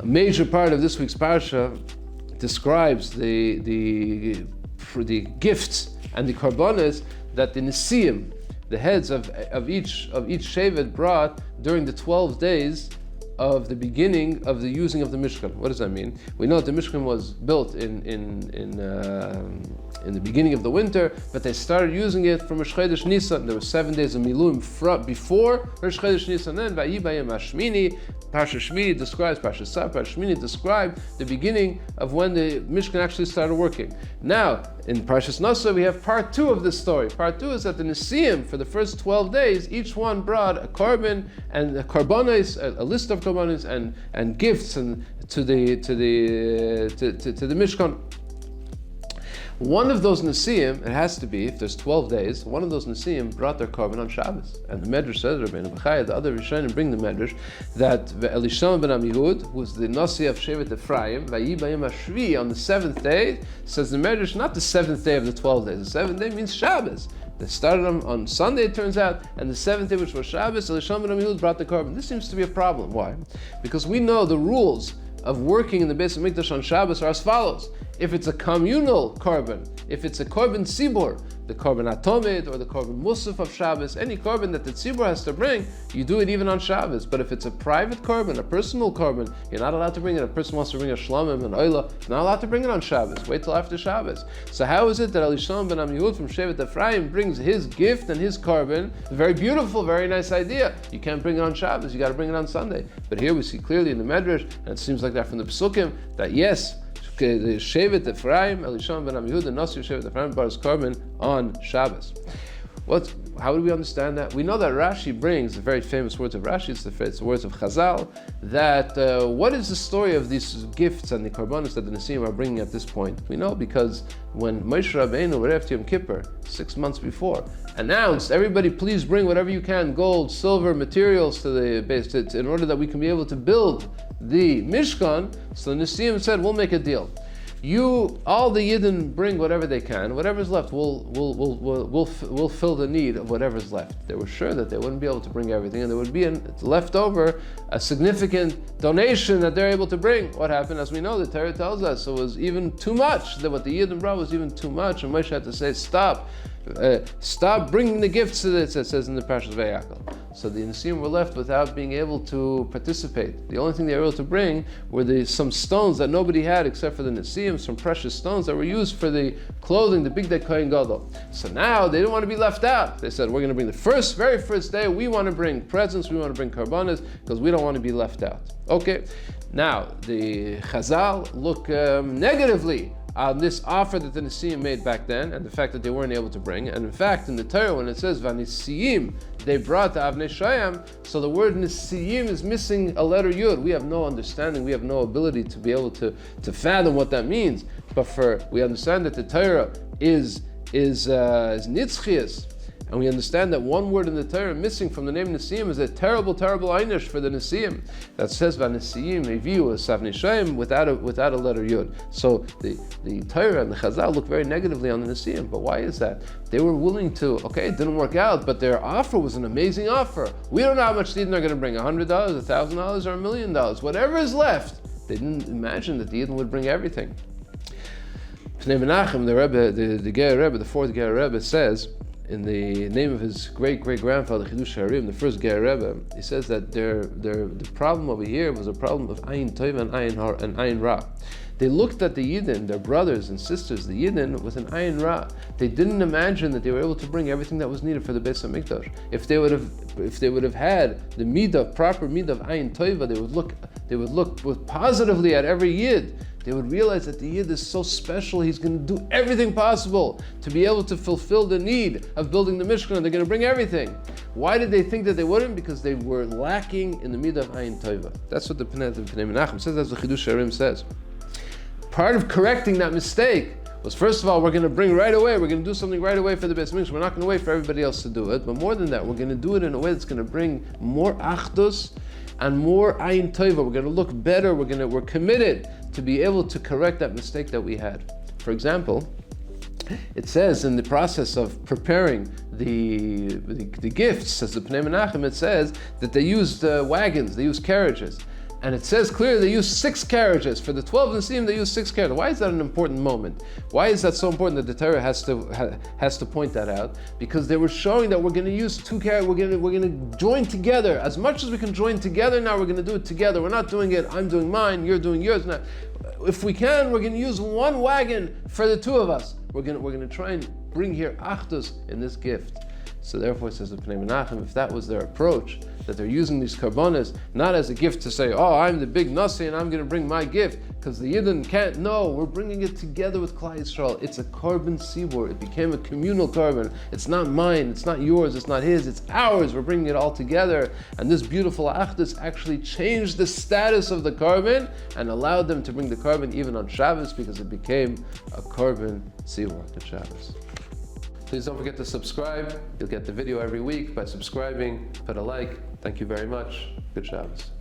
major part of this week's parsha describes the gifts and the karbonos that the Nesiim, the heads of each Shevet, brought during the 12 days of the beginning of the using of the Mishkan. What does that mean? We know that the Mishkan was built in the beginning of the winter, but they started using it from Rosh Chodesh Nisan. There were 7 days of Miluim before Rosh Chodesh Nisan. Then Vayi Bayim Hashmini, Parsha Shmini describes, Parsha Sar, Parsha Shmini describe the beginning of when the Mishkan actually started working. Now, in Parshas Naso, we have part 2 of this story. Part 2 is that the Nesiim, for the first 12 days, each one brought a korban and a karbonos, a list of karbonos and gifts and to the Mishkan. One of those Nesiim, it has to be, if there's 12 days, one of those Nesiim brought their korban on Shabbos. And the Medrash says, Rabbeinu Bechaya, the other Rishonim bring the Medrash, that Elishama ben Amihud, who was the Nasi of Shevet Ephraim, Vayi Bayim Hashvi, on the 7th day, says the Medrash, not the 7th day of the 12 days, the 7th day means Shabbos. They started on Sunday, it turns out, and the 7th day, which was Shabbos, Elishama ben Amihud brought the korban. This seems to be a problem. Why? Because we know the rules of working in the Beis HaMikdash on Shabbos are as follows. If it's a communal korban, if it's a korban tzibur, the korban atomid or the korban musaf of Shabbos, any korban that the tzibur has to bring, you do it even on Shabbos. But if it's a private korban, a personal korban, you're not allowed to bring it. A person wants to bring a shlamim, an oila, you're not allowed to bring it on Shabbos. Wait till after Shabbos. So how is it that Elishama ben Amihud from Shevet Ephraim brings his gift and his korban? Very beautiful, very nice idea. You can't bring it on Shabbos, you got to bring it on Sunday. But here we see clearly in the Medrash, and it seems like that from the Pesukim, that yes, the Shevet Ephraim, Elishama ben Amihud, the Naso Shevet Ephraim brought his korban on Shabbos. How do we understand that? We know that Rashi brings the very famous words of Rashi, it's the words of Chazal, that what is the story of these gifts and the karbonos that the Nesiim are bringing at this point? We know because when Moshe Rabbeinu, Erev Yom Kippur, 6 months before, announced, everybody please bring whatever you can, gold, silver, materials to the base, in order that we can be able to build the Mishkan, so the Nesiim said, we'll make a deal. All the Yidden bring whatever they can. Whatever's left, we'll fill the need of whatever's left. They were sure that they wouldn't be able to bring everything, and there would be left over a significant donation that they're able to bring. What happened? As we know, the Torah tells us it was even too much. That what the Yidden brought was even too much, and Moshe had to say, stop bringing the gifts to this, it says in the Parshas Vayakal. So the Nesiim were left without being able to participate. The only thing they were able to bring were some stones that nobody had except for the Nesiim, some precious stones that were used for the clothing, the Big Day Kohen Gadol. So now they didn't want to be left out. They said, we're going to bring the very first day, we want to bring presents, we want to bring karbanas, because we don't want to be left out. Okay, now the Chazal look negatively on this offer that the Nesiim made back then, and the fact that they weren't able to bring. And in fact, in the Torah, when it says Vanisiim, they brought the Avnei Shayam, so the word Nesiim is missing a letter Yud. We have no understanding, we have no ability to be able to fathom what that means. But we understand that the Torah is Nitzchias, and we understand that one word in the Torah missing from the name Nesiim is a terrible, terrible einish for the Nesiim. That says Vanesiim Eviu Savnei Shayim without a letter Yud. So the Torah and the Chazal look very negatively on the Nesiim. But why is that? They were willing to, okay, it didn't work out, but their offer was an amazing offer. We don't know how much Eden are going to bring, $100, $1,000, or $1 million. Whatever is left, they didn't imagine that the Eden would bring everything. Pnei Menachem, the Rebbe, the Ger Rebbe, the fourth Ger Rebbe, says, in the name of his great-great-grandfather, Chidush Harim, the first Ger Rebbe, he says that the problem over here was a problem of Ayin Tov and Ayin Ra. They looked at the Yidden, their brothers and sisters, the Yidden, with an Ayin Ra. They didn't imagine that they were able to bring everything that was needed for the Beis HaMikdash. If they would have had the proper midah of Ayin Tova, they would look positively at every Yid. They would realize that the Yid is so special, he's going to do everything possible to be able to fulfill the need of building the Mishkan. They're going to bring everything. Why did they think that they wouldn't? Because they were lacking in the midah of Ayin Tova. That's what the Pnei Menachem says, that's what Chidush Harim says. Part of correcting that mistake was, first of all, we're going to bring right away, we're going to do something right away for the Beis Hamikdash. We're not going to wait for everybody else to do it. But more than that, we're going to do it in a way that's going to bring more achdus and more Ayin Tova. We're going to look better. We're committed to be able to correct that mistake that we had. For example, it says in the process of preparing the gifts, as the Pnei Menachem, it says that they used wagons, they used carriages. And it says clearly they use 6 carriages. For the 12 Nesiim, they use 6 carriages. Why is that an important moment? Why is that so important that the Torah has to point that out? Because they were showing that we're going to use 2 carriages. We're going to join together as much as we can join together. Now we're going to do it together. We're not doing it. I'm doing mine. You're doing yours. Now, if we can, we're going to use 1 wagon for the 2 of us. We're going to try and bring here achdus in this gift. So therefore, it says the Pnei Menachem, if that was their approach, that they're using these karbonas not as a gift to say, oh, I'm the big Nasi and I'm going to bring my gift, because the Yidden can't. No, we're bringing it together with Klal Yisrael. It's a carbon sibur. It became a communal carbon. It's not mine. It's not yours. It's not his. It's ours. We're bringing it all together. And this beautiful achdus actually changed the status of the carbon and allowed them to bring the carbon even on Shabbos, because it became a carbon sibur on Shabbos. Please don't forget to subscribe. You'll get the video every week by subscribing. Put a like. Thank you very much. Good Shabbos.